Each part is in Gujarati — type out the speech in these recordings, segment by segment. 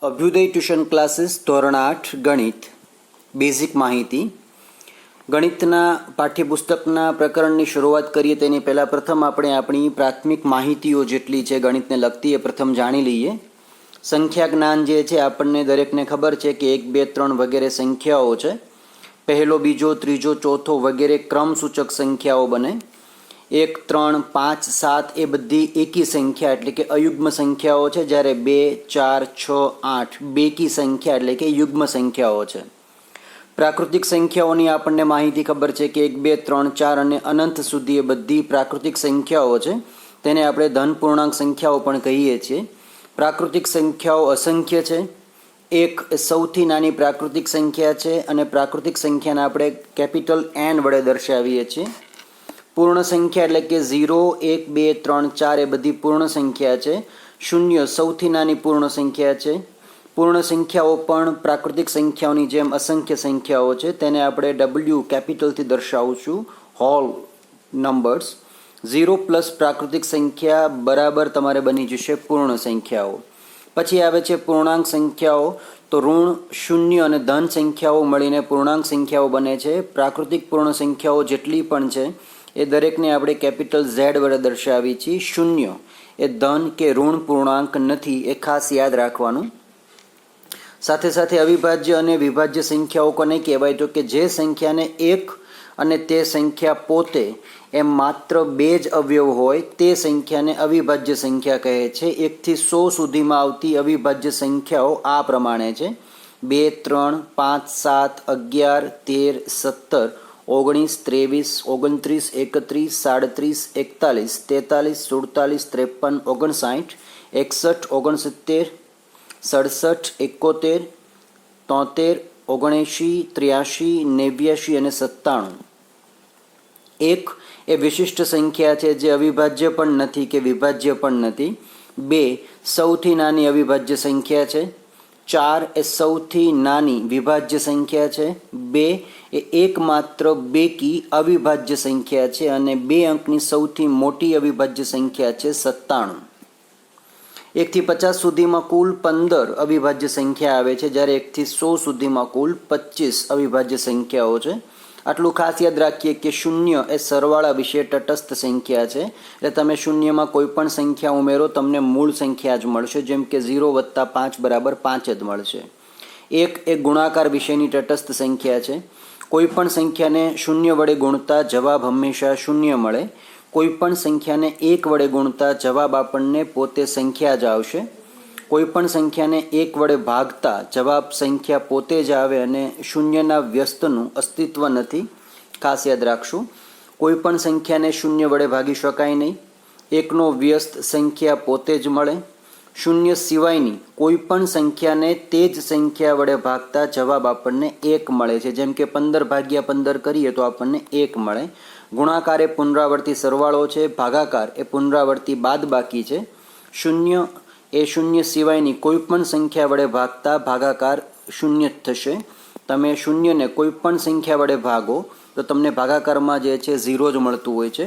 અભ્યુદય ટ્યુશન ક્લાસીસ ધોરણ 8 ગણિત બેઝિક માહિતી ગણિતના પાઠ્યપુસ્તકના પ્રકરણની શરૂઆત કરીએ તેની પહેલાં પ્રથમ આપણે આપણી પ્રાથમિક માહિતીઓ જેટલી છે ગણિતને લગતી એ પ્રથમ જાણી લઈએ. સંખ્યા જ્ઞાન જે છે આપણને દરેકને ખબર છે કે 1, 2, 3 વગેરે સંખ્યાઓ છે. પહેલો, બીજો, ત્રીજો, ચોથો વગેરે ક્રમસૂચક સંખ્યાઓ બને. 1, 3, 5, 7 એ બધી એકી સંખ્યા એટલે કે અયુગ્મ સંખ્યાઓ છે, જ્યારે 2, 4, 6, 8 બેકી સંખ્યા એટલે કે યુગ્મ સંખ્યાઓ છે. પ્રાકૃતિક સંખ્યાઓની આપણને માહિતી ખબર છે કે 1, 2, 3, 4 અને અનંત સુધી એ બધી પ્રાકૃતિક સંખ્યાઓ છે. તેને આપણે ધન પૂર્ણાંક સંખ્યાઓ પણ કહીએ છીએ. પ્રાકૃતિક સંખ્યાઓ અસંખ્ય છે. 1 એ સૌથી નાની પ્રાકૃતિક સંખ્યા છે અને પ્રાકૃતિક સંખ્યાને આપણે કેપિટલ N વડે દર્શાવીએ છીએ. પૂર્ણ સંખ્યા એટલે કે 0, 1, 2, 3, 4 એ બધી પૂર્ણ સંખ્યા છે. 0 સૌથી નાની પૂર્ણ સંખ્યા છે. પૂર્ણ સંખ્યાઓ પણ પ્રાકૃતિક સંખ્યાઓની જેમ અસંખ્ય સંખ્યાઓ છે. તેને આપણે W કેપિટલથી દર્શાવશું, હોલ નંબર્સ. 0 પ્લસ પ્રાકૃતિક સંખ્યા બરાબર તમારે બની જશે પૂર્ણ સંખ્યાઓ. પછી આવે છે પૂર્ણાંક સંખ્યાઓ. તો ઋણ, શૂન્ય અને ધન સંખ્યાઓ મળીને પૂર્ણાંક સંખ્યાઓ બને છે. પ્રાકૃતિક પૂર્ણ સંખ્યાઓ જેટલી પણ છે એ દરેકને આપણે કેપિટલ Z વડે દર્શાવી છીએ. 0 એ ધન કે ઋણ પૂર્ણાંક નથી, એ ખાસ યાદ રાખવાનું. સાથે સાથે અવિભાજ્ય અને વિભાજ્ય સંખ્યાઓ કોને કહેવાય? તો કે જે સંખ્યાને એક અને તે સંખ્યા પોતે એમ માત્ર 2 જ અવયવ હોય તે સંખ્યાને અવિભાજ્ય સંખ્યા કહે છે. 1 થી 100 સુધીમાં આવતી અવિભાજ્ય સંખ્યાઓ આ પ્રમાણે છે: 2, 3, 5, 7, 11, 13, 17, 19, 23, 29, 31, 37, 41, 43, 47, 59, 61, 71, 67, 73, 73, 79, 83 અને 97. 1 એ વિશિષ્ટ સંખ્યા છે જે અવિભાજ્ય પણ નથી કે વિભાજ્ય પણ નથી. 2 સૌથી નાની અવિભાજ્ય સંખ્યા છે. 4 એ સૌથી નાની વિભાજ્ય સંખ્યા છે. 2 એ એકમાત્ર બેકી અવિભાજ્ય સંખ્યા છે અને 2 અંકની સૌથી મોટી અવિભાજ્ય સંખ્યા છે 97. 1 થી 50 સુધીમાં કુલ 15 અવિભાજ્ય સંખ્યા આવે છે, જ્યારે 1 થી 100 સુધીમાં કુલ 25 અવિભાજ્ય સંખ્યાઓ છે. આટલું ખાસ યાદ રાખીએ કે 0 એ સરવાળા વિશે તટસ્થ સંખ્યા છે. એટલે તમે શૂન્યમાં કોઈ પણ સંખ્યા ઉમેરો તમને મૂળ સંખ્યા જ મળશે, જેમ કે 0 + 5 = 5 જ મળશે. 1 એ ગુણાકાર વિશેની તટસ્થ સંખ્યા છે. કોઈ પણ સંખ્યાને 0 વડે ગુણતા જવાબ હંમેશા 0 મળે. કોઈ પણ સંખ્યાને 1 વડે ગુણતા જવાબ આપણને પોતે સંખ્યા જ આવશે. કોઈ પણ સંખ્યાને 1 વડે ભાગતા જવાબ સંખ્યા પોતે જ આવે અને શૂન્યના વ્યસ્તનું અસ્તિત્વ નથી, ખાસ યાદ રાખશું. કોઈ પણ સંખ્યાને 0 વડે ભાગી શકાય નહીં. 1નો વ્યસ્ત સંખ્યા પોતે જ મળે. 0 સિવાયની કોઈ પણ સંખ્યાને તે જ સંખ્યા વડે ભાગતા જવાબ આપણને 1 મળે છે, જેમ કે 15 / 15 કરીએ તો આપણને 1 મળે. ગુણાકાર એ પુનરાવર્તી સરવાળો છે. ભાગાકાર એ પુનરાવર્તી બાદબાકી છે. 0 એ 0 સિવાયની કોઈ પણ સંખ્યા વડે ભાગતા ભાગાકાર 0 જ થશે. તમે 0ને કોઈ પણ સંખ્યા વડે ભાગો તો તમને ભાગાકારમાં જે છે 0 જ મળતું હોય છે.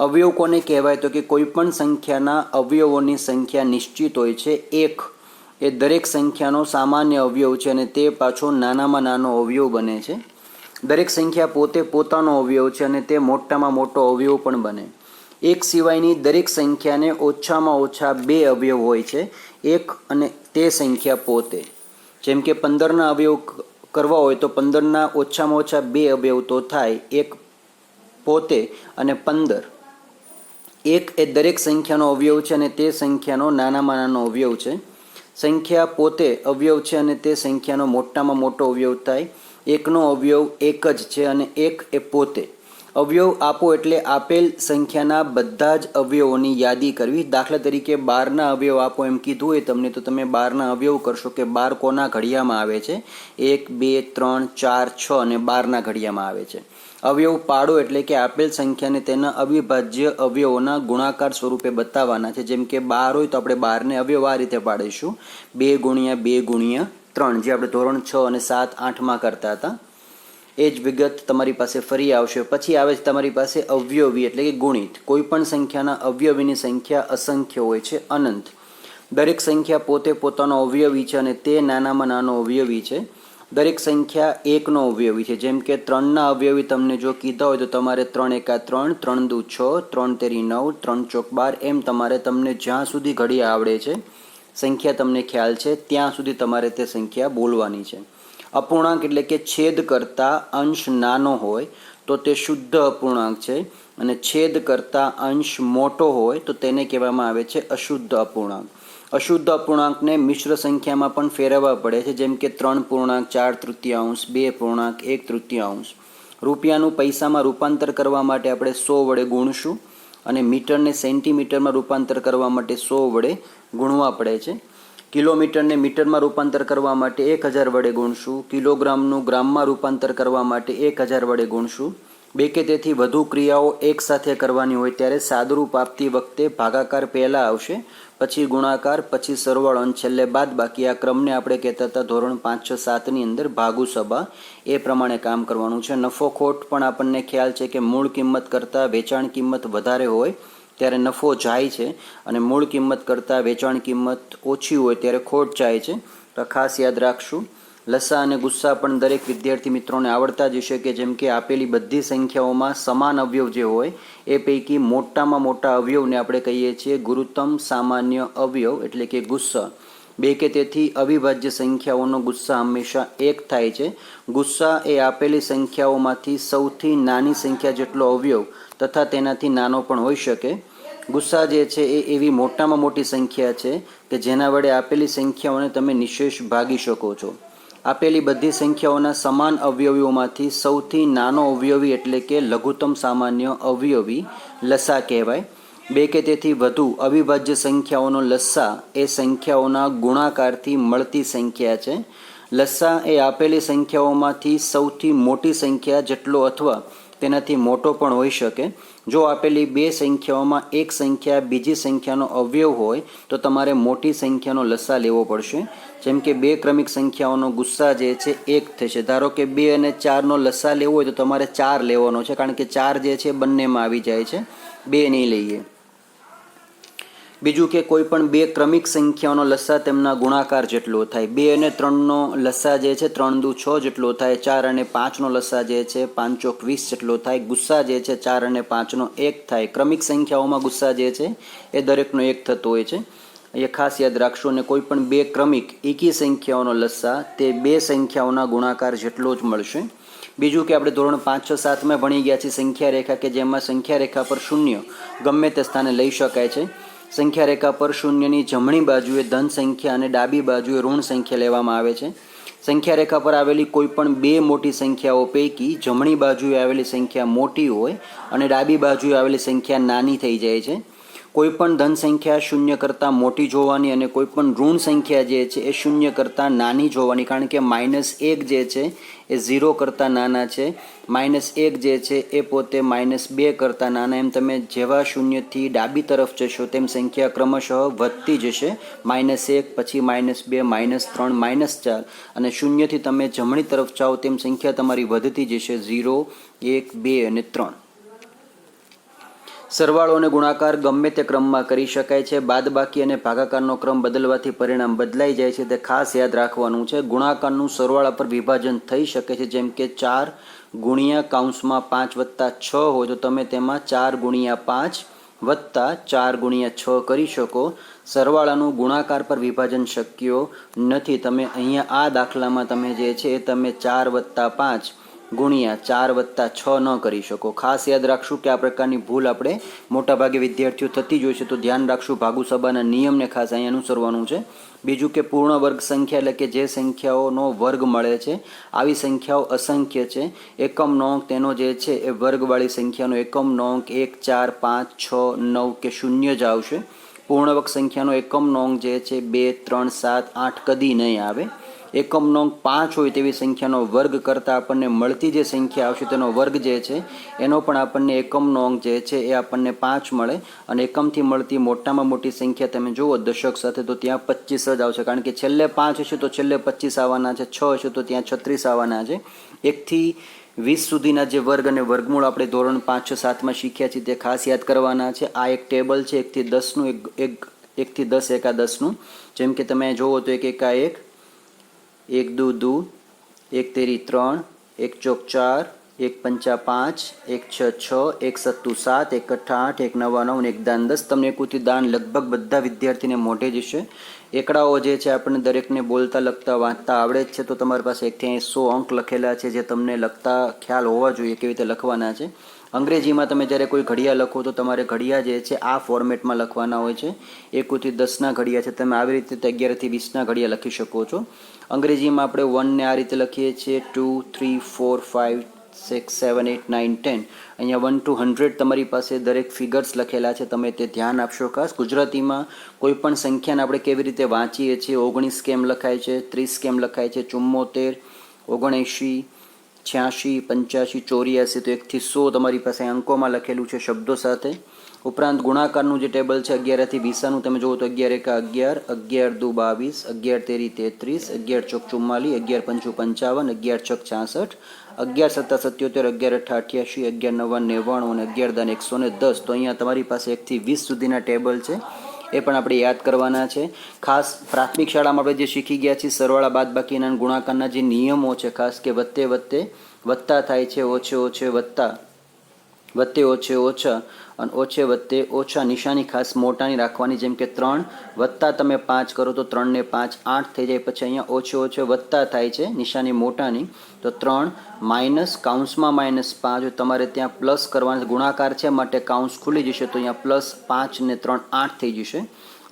અવયવ કોને કહેવાય? તો કે કોઈ પણ સંખ્યાના અવયવોની સંખ્યા નિશ્ચિત હોય છે. 1 એ દરેક સંખ્યાનો સામાન્ય અવયવ છે અને તે પાછો નાનામાં નાનો અવયવ બને છે. દરેક સંખ્યા પોતે પોતાનો અવયવ છે અને તે મોટામાં મોટો અવયવ પણ બને. 1 સિવાયની દરેક સંખ્યાને ઓછામાં ઓછા 2 અવયવ હોય છે, 1 અને તે સંખ્યા પોતે. જેમ કે 15ના અવયવ કરવા હોય તો 15ના ઓછામાં ઓછા 2 અવયવ તો થાય, 1 પોતે અને 15. 1 એ દરેક સંખ્યાનો અવયવ છે અને તે સંખ્યાનો નાનામાં નાનો અવયવ છે. સંખ્યા પોતે અવયવ છે અને તે સંખ્યાનો મોટામાં મોટો અવયવ થાય. 1નો અવયવ 1 જ છે અને 1 એ પોતે. અવયવ આપો એટલે આપેલ સંખ્યાના બધા જ અવયવોની યાદી કરવી. દાખલા તરીકે 12ના અવયવ આપો એમ કીધું હોય તમને તો તમે 12ના અવયવ કરશો કે 12 કોના ઘડિયામાં આવે છે? 1, 2, 3, 4, 6 અને 12ના ઘડિયામાં આવે છે. અવયવ પાડો એટલે કે આપેલ સંખ્યાને તેના અવિભાજ્ય અવયવોના ગુણાકાર સ્વરૂપે બતાવવાના છે. જેમ કે 12 હોય તો આપણે 12ને અવયવ આ રીતે પાડીશું: 2 × 2 × 3, જે આપણે ધોરણ 6 અને 7, 8માં કરતા હતા. એ જ વિગત તમારી પાસે ફરી આવશે. પછી આવે છે તમારી પાસે અવયવી એટલે કે ગુણિત. કોઈ પણ સંખ્યાના અવયવીની સંખ્યા અસંખ્ય હોય છે, અનંત. દરેક સંખ્યા પોતે પોતાનો અવયવી છે અને તે નાનામાં નાનો અવયવી છે. દરેક સંખ્યા એકનો અવયવી છે. જેમ કે 3ના અવયવી તમને જો કીધા હોય તો તમારે 3 એકા 3, 3 દુ 6, 3 તેરી 9, 3 ચોક 12 એમ તમને જ્યાં સુધી ઘડી આવડે છે, સંખ્યા તમને ખ્યાલ છે, ત્યાં સુધી તમારે તે સંખ્યા બોલવાની છે. અપૂર્ણાંક એટલે કે છેદ કરતાં અંશ નાનો હોય તો તે શુદ્ધ અપૂર્ણાંક છે, અને છેદ કરતાં અંશ મોટો હોય તો તેને કહેવામાં આવે છે અશુદ્ધ અપૂર્ણાંક. અશુદ્ધ અપૂર્ણાંકને મિશ્ર સંખ્યામાં પણ ફેરવવા પડે છે. જેમ કે 3.4/3, 2.1/3. રૂપિયાનું પૈસામાં રૂપાંતર કરવા માટે આપણે 100 વડે ગુણશું અને મીટરને સેન્ટીમીટરમાં રૂપાંતર કરવા માટે 100 વડે ગુણવા પડે છે. કિલોમીટરને મીટરમાં રૂપાંતર કરવા માટે 1000 વડે ગુણશું. કિલોગ્રામનું ગ્રામમાં રૂપાંતર કરવા માટે 1000 વડે ગુણશું. બે કે તેથી વધુ ક્રિયાઓ એકસાથે કરવાની હોય ત્યારે સાદુરૂપ આપતી વખતે ભાગાકાર પહેલાં આવશે, પછી ગુણાકાર, પછી સરવાળો અને છેલ્લે બાદબાકી. આ ક્રમને આપણે કહેતા હતા ધોરણ 5, 6, 7ની અંદર ભાગુસભા. એ પ્રમાણે કામ કરવાનું છે. નફો ખોટ પણ આપણને ખ્યાલ છે કે મૂળ કિંમત કરતાં વેચાણ કિંમત વધારે હોય ત્યારે નફો જાય છે, અને મૂળ કિંમત કરતાં વેચાણ કિંમત ઓછી હોય ત્યારે ખોટ જાય છે. તો ખાસ યાદ રાખશું. લસા અને ગુસ્સા પણ દરેક વિદ્યાર્થી મિત્રોને આવડતા જ હશે કે જેમ કે આપેલી બધી સંખ્યાઓમાં સમાન અવયવ જે હોય એ પૈકી મોટામાં મોટા અવયવને આપણે કહીએ છીએ ગુરુત્તમ સામાન્ય અવયવ એટલે કે ગુસ્સા. બે કે તેથી અવિભાજ્ય સંખ્યાઓનો ગુસ્સા હંમેશા 1 થાય છે. ગુસ્સા એ આપેલી સંખ્યાઓમાંથી સૌથી નાની સંખ્યા જેટલો અવયવ તથા તેનાથી નાનો પણ હોઈ શકે. ગુસ્સા જે છે એ એવી મોટામાં મોટી સંખ્યા છે કે જેના વડે આપેલી સંખ્યાઓને તમે નિશેષ ભાગી શકો છો. આપેલી બધી સંખ્યાઓના સમાન અવયવીઓમાંથી સૌથી નાનો અવયવી એટલે કે લઘુત્તમ સામાન્ય અવયવી લસા કહેવાય. બે કે તેથી વધુ અવિભાજ્ય સંખ્યાઓનો લસા એ સંખ્યાઓના ગુણાકારથી મળતી સંખ્યા છે. લસા એ આપેલી સંખ્યાઓમાંથી સૌથી મોટી સંખ્યા જેટલો અથવા તેનાથી મોટો પણ હોઈ શકે. જો આપેલી બે સંખ્યાઓમાં એક સંખ્યા બીજી સંખ્યાનો અવયવ હોય તો તમારે મોટી સંખ્યાનો લસા લેવો પડશે. જેમ કે 2 ક્રમિક સંખ્યાઓનો ગુસ્સા જે છે 1 થશે. ધારો કે 2 અને 4નો લસા લેવો હોય તો તમારે 4 લેવાનો છે, કારણ કે 4 જે છે બંનેમાં આવી જાય છે, 2 નહીં લઈએ. બીજું કે કોઈ પણ 2 ક્રમિક સંખ્યાઓનો લસા તેમના ગુણાકાર જેટલો થાય. 2 અને 3નો લસા જે છે 3 દુ 6 જેટલો થાય. 4 અને 5નો લસા જે છે 5 ચોક 20 જેટલો થાય. ગુસ્સા જે છે 4 અને 5નો 1 થાય. ક્રમિક સંખ્યાઓમાં ગુસ્સા જે છે એ દરેકનો 1 થતો હોય છે. એ ખાસ યાદ રાખશો. અને કોઈ પણ 2 ક્રમિક એકી સંખ્યાઓનો લસા તે 2 સંખ્યાઓના ગુણાકાર જેટલો જ મળશે. બીજું કે આપણે ધોરણ 5, 6, 7માં ભણી ગયા છીએ સંખ્યા રેખા, કે જેમાં સંખ્યા રેખા પર શૂન્ય ગમે તે સ્થાને લઈ શકાય છે. સંખ્યા રેખા પર શૂન્યની જમણી બાજુએ ધન સંખ્યા અને ડાબી બાજુએ ઋણ સંખ્યા લેવામાં આવે છે. સંખ્યા રેખા પર આવેલી કોઈ પણ 2 મોટી સંખ્યાઓ પૈકી જમણી બાજુએ આવેલી સંખ્યા મોટી હોય અને ડાબી બાજુએ આવેલી સંખ્યા નાની થઈ જાય છે. કોઈ પણ ધન સંખ્યા શૂન્ય કરતાં મોટી જોવાની અને કોઈ પણ ઋણ સંખ્યા જે છે એ શૂન્ય કરતાં નાની જોવાની, કારણ કે -1 જે છે એ 0 કરતાં નાના છે, -1 જે છે એ પોતે -2 કરતાં નાના. એમ તમે જેવા શૂન્યથી ડાબી તરફ જશો તેમ સંખ્યા ક્રમશઃ વધતી જશે. -1 પછી -2, -3, -4 અને શૂન્યથી તમે જમણી તરફ જાઓ તેમ સંખ્યા તમારી વધતી જશે 0, 1, 2 અને 3. સરવાળો અને ગુણાકાર ગમે તે ક્રમમાં કરી શકાય છે. બાદબાકી અને ભાગાકારનો ક્રમ બદલવાથી પરિણામ બદલાઈ જાય છે, તે ખાસ યાદ રાખવાનું છે. ગુણાકારનું સરવાળા પર વિભાજન થઈ શકે છે. જેમ કે 4 ગુણ્યા કૌંસમાં 5 વત્તા 6 હોય તો તમે તેમાં 4 ગુણ્યા 5 વત્તા 4 ગુણ્યા 6 કરી શકો. સરવાળાનું ગુણાકાર પર વિભાજન શક્ય નથી. તમે અહીંયા આ દાખલામાં તમે જે છે એ તમે 4 વત્તા 5 ગુણ્યા 4 વત્તા 6 ન કરી શકો. ખાસ યાદ રાખશું કે આ પ્રકારની ભૂલ આપણે મોટાભાગે વિદ્યાર્થીઓ થતી જ હોય છે, તો ધ્યાન રાખશું. ભાગુસભાના નિયમને ખાસ અહીં અનુસરવાનું છે. બીજું કે પૂર્ણ વર્ગ સંખ્યા એટલે કે જે સંખ્યાઓનો વર્ગ મળે છે, આવી સંખ્યાઓ અસંખ્ય છે. એકમનો અંક તેનો જે છે એ વર્ગવાળી સંખ્યાનો એકમનો અંક 1, 4, 5, 6, 9 કે 0 જ આવશે. પૂર્ણ વર્ગ સંખ્યાનો એકમનો અંક જે છે 2, 3, 7, 8 કદી નહીં આવે. એકમનો અંક 5 હોય તેવી સંખ્યાનો વર્ગ કરતાં આપણને મળતી જે સંખ્યા આવશે તેનો વર્ગ જે છે એનો પણ આપણને એકમનો અંક જે છે એ આપણને 5 મળે. અને એકમથી મળતી મોટામાં મોટી સંખ્યા તમે જુઓ દશક સાથે તો ત્યાં 25 જ આવશે, કારણ કે છેલ્લે 5 હશે તો છેલ્લે 25 આવવાના છે, 6 હશે તો ત્યાં 36 આવવાના છે. 1 થી 20 સુધીના જે વર્ગ અને વર્ગમૂળ આપણે ધોરણ 5, 6, 7માં શીખ્યા છીએ તે ખાસ યાદ કરવાના છે. આ એક ટેબલ છે 1 થી 10નું 1 થી 10 એકા 10નું, જેમ કે તમે જોવો તો 1 એકા 1, 1 દુ 2, 1 તેરી 3, 1 ચોક 4, 1 પંચા 5, 1 6 6, 1 સત્તુ 7, 1 અઠ્ઠા 8, 1 નવા 9 અને 1 દાન 10. તમને એકુથી દાન લગભગ બધા વિદ્યાર્થીને મોઢે જ હશે. એકડાઓ જે છે આપણને દરેકને બોલતા લખતા વાંચતા આવડે જ છે, તો તમારી પાસે 1 થી 100 અંક લખેલા છે જે તમને લખતા ખ્યાલ હોવા જોઈએ કેવી રીતે લખવાના છે. અંગ્રેજીમાં તમે જ્યારે કોઈ ઘડિયા લખો તો તમારે ઘડિયા જે છે આ ફોર્મેટમાં લખવાના હોય છે. 1 થી 10ના ઘડિયા છે, તમે આવી રીતે 11 થી 20ના ઘડિયા લખી શકો છો. અંગ્રેજીમાં આપણે 1 ને આ રીતે લખીએ છીએ, 2, 3, 4, 5, 6, 7, 8, 9, 10. અહીંયા 1 to 100 તમારી પાસે દરેક ફિગર્સ લખેલા છે, તમે તે ધ્યાન આપશો. ખાસ ગુજરાતીમાં કોઈ પણ સંખ્યાને આપણે કેવી રીતે વાંચીએ છીએ, 19 કેમ લખાય છે, 30 કેમ લખાય છે, 74, 79, 86, 85, 84, તો 1 થી 100 તમારી પાસે અંકોમાં લખેલું છે શબ્દો સાથે. ઉપરાંત ગુણાકારનું જે ટેબલ છે 11 થી 20નું તમે જુઓ તો 11 એકા 11, 11 દુ 22, 11 તેરી 33, 11 ચોક 44, 11 પંચું 55, 11 છક 66, 11 સત્તા 77, 11 અઠ્ઠા 88, 11 નવા 99 અને 11 દાન 110. તો અહીંયા તમારી પાસે 1 થી 20 સુધીના ટેબલ છે, એ પણ આપણે યાદ કરવાના છે. ખાસ પ્રાથમિક શાળામાં આપણે જે શીખી ગયા છીએ સરવાળા બાદબાકીના ગુણાકારના જે નિયમો છે, ખાસ કે વત્તે વત્તે વત્તા થાય છે, ઓછે ઓછે વત્તા, વત્તે ઓછે ઓછા અને ઓછે વત્તે ઓછા. નિશાની ખાસ મોટાની રાખવાની, જેમ કે 3 વત્તા તમે 5 કરો તો 3 ને 5 8 થઈ જાય. પછી અહીંયા ઓછે ઓછે વત્તા થાય છે નિશાની મોટાની, તો 3 માઇનસ કાઉન્સમાં -5, તમારે ત્યાં પ્લસ કરવાના, ગુણાકાર છે માટે કાઉન્સ ખુલી જશે, તો અહીંયા +5 ને 3 8 થઈ જશે.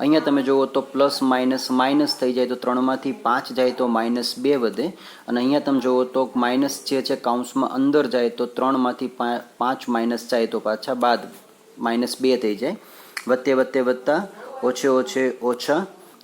અહીંયા તમે જુઓ તો પ્લસ માઇનસ માઇનસ થઈ જાય, તો 3માંથી 5 જાય તો -2 વધે. અને અહીંયા તમે જુઓ તો માઇનસ જે છે કાઉન્સમાં અંદર જાય તો 3માંથી 5 માઇનસ જાય તો પાછા બાદ -2 થઈ જાય. વત્તે વત્તે વત્તા, ઓછે ઓછે ઓછા,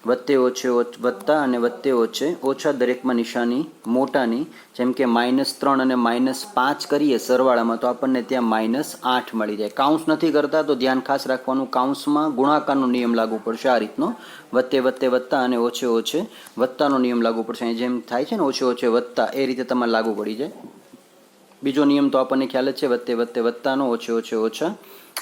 વત્તે ઓછે વત્તા અને વત્તે ઓછે ઓછા. દરેકમાં નિશાની મોટાની, જેમ કે -3 અને -5 કરીએ સરવાળામાં તો આપણને ત્યાં -8 મળી જાય. કાઉન્સ નથી કરતા તો ધ્યાન ખાસ રાખવાનું, કાઉન્સમાં ગુણાકારનો નિયમ લાગુ પડશે આ રીતનો, વત્તે વત્તે વત્તા અને ઓછે ઓછે વત્તાનો નિયમ લાગુ પડશે. જેમ થાય છે ને ઓછે ઓછે વત્તા, એ રીતે તમારે લાગુ પડી જાય. બીજો નિયમ તો આપણને ખ્યાલ જ છે, વત્તે વત્તે વત્તાનો, ઓછે ઓછે ઓછા,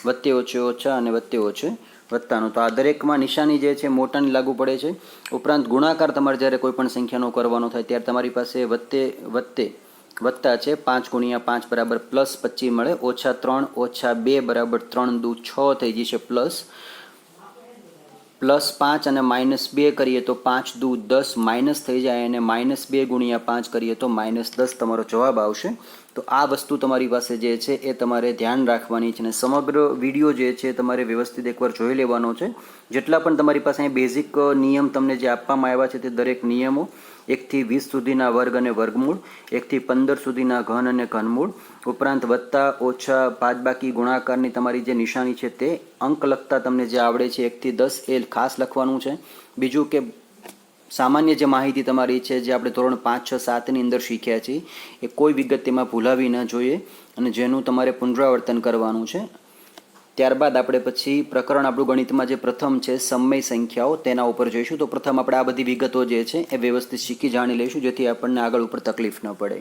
વત્તે ઓછે ઓછા અને વત્તે ઓછે વત્તાનો. તો આ દરેકમાં નિશાની જે છે મોટાની લાગુ પડે છે. ઉપરાંત ગુણાકાર તમારે જ્યારે કોઈ પણ સંખ્યાનો કરવાનો થાય ત્યારે તમારી પાસે વત્તે વત્તે વત્તા છે, 5 ગુણ્યા 5 બરાબર +25 મળે, -3 -2 બરાબર 3 દુ 6 થઈ જશે, +5 અને -2 કરીએ તો 5 દુ 10 માઇનસ થઈ જાય, અને -2 ગુણ્યા 5 કરીએ તો -10 તમારો જવાબ આવશે. તો આ વસ્તુ તમારી પાસે જે છે એ તમારે ધ્યાન રાખવાની છે, અને સમગ્ર વિડીયો જે છે તમારે વ્યવસ્થિત એકવાર જોઈ લેવાનો છે. જેટલા પણ તમારી પાસે અહીં બેઝિક નિયમ તમને જે આપવામાં આવ્યા છે તે દરેક નિયમો, 1 થી 20 સુધીના વર્ગ અને વર્ગમૂળ, 1 થી 15 સુધીના ઘન અને ઘનમૂળ, ઉપરાંત વત્તા ઓછા બાદબાકી ગુણાકારની તમારી જે નિશાની છે તે અંક લખતા તમને જે આવડે છે 1 થી 10 એ ખાસ લખવાનું છે. બીજું કે સામાન્ય જે માહિતી તમારી છે જે આપણે ધોરણ 5, 6, 7ની અંદર શીખ્યા છીએ એ કોઈ વિગત તેમાં ભૂલાવી ન જોઈએ, અને જેનું તમારે પુનરાવર્તન કરવાનું છે. ત્યારબાદ આપણે પછી પ્રકરણ આપણું ગણિતમાં જે પ્રથમ છે સમય સંખ્યાઓ, તેના ઉપર જઈશું. તો પ્રથમ આપણે આ બધી વિગતો જે છે એ વ્યવસ્થિત શીખી જાણી લઈશું, જેથી આપણને આગળ ઉપર તકલીફ ન પડે.